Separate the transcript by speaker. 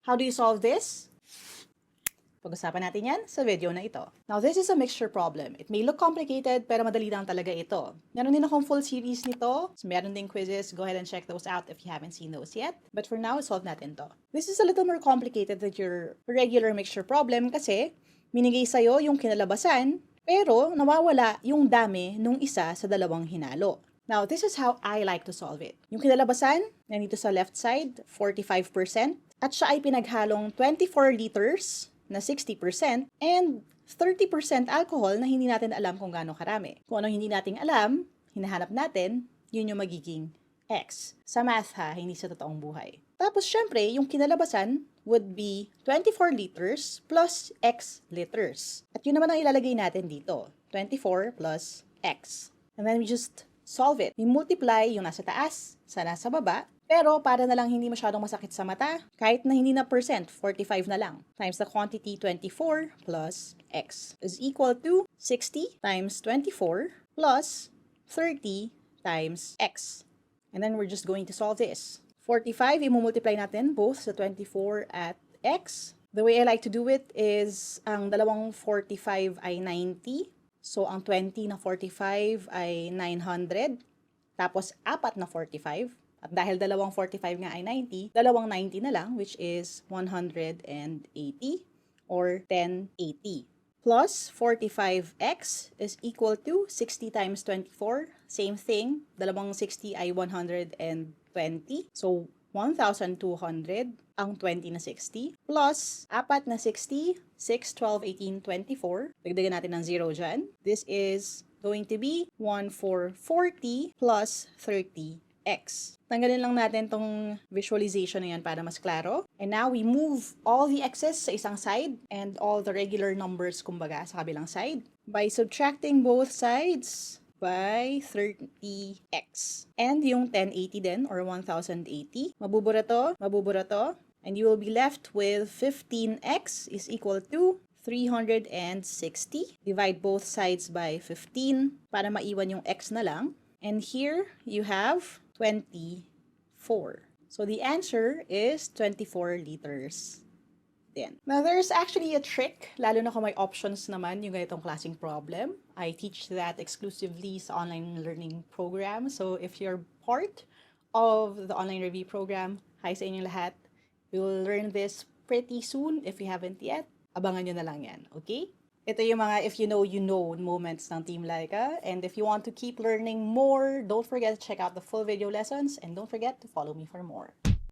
Speaker 1: How do you solve this? Pag-usapan natin yan sa video na ito. Now, this is a mixture problem. It may look complicated, pero madali lang talaga ito. Meron din akong full series nito. So, meron din quizzes. Go ahead and check those out if you haven't seen those yet. But for now, solve natin to. This is a little more complicated than your regular mixture problem kasi minigay sa'yo yung kinalabasan, pero nawawala yung dami nung isa sa dalawang hinalo. Now, this is how I like to solve it. Yung kinalabasan, nandito sa left side, 45%. At siya ay pinaghalong 24 liters na 60% and 30% alcohol na hindi natin alam kung gaano karami. Kung ano hindi natin alam, hinahanap natin, yun yung magiging X. Sa math ha, hindi sa totoong buhay. Tapos syempre, yung kinalabasan would be 24 liters plus X liters. At yun naman ang ilalagay natin dito, 24 plus X. And then we just solve it. We multiply yung nasa taas sa nasa baba. Pero para na lang hindi masyadong masakit sa mata, kahit na hindi na percent, 45 na lang, times the quantity 24 plus X is equal to 60 times 24 plus 30 times X. And then we're just going to solve this. 45, i-multiply natin both sa 24 at X. The way I like to do it is, ang dalawang 45 ay 90. So, ang 20 na 45 ay 900. Tapos, apat na 45. At dahil dalawang 45 nga ay 90, dalawang 90 na lang, which is 180 or 1080. Plus 45x is equal to 60 times 24. Same thing, dalawang 60 ay 120. So, 1,200 ang 20 na 60. Plus, apat na 60, 6, 12, 18, 24. Dagdagan natin ng 0 dyan. This is going to be 1,440 plus 30x. Tanggalin lang natin tong visualization na yan para mas klaro. And now, we move all the x's sa isang side and all the regular numbers, kumbaga, sa kabilang side by subtracting both sides by 30x. And yung 1080 din, or 1080, mabubura to, and you will be left with 15x is equal to 360. Divide both sides by 15 para maiwan yung x na lang. And here, you have 24. So the answer is 24 liters din. Now, there's actually a trick, lalo na kung may options naman yung ganitong klaseng problem. I teach that exclusively sa online learning program. So if you're part of the online review program, hi sa inyong lahat. We will learn this pretty soon. If you haven't yet, abangan nyo na lang yan, okay? Ito yung mga if you know moments ng Team Laika. And if you want to keep learning more, don't forget to check out the full video lessons and don't forget to follow me for more.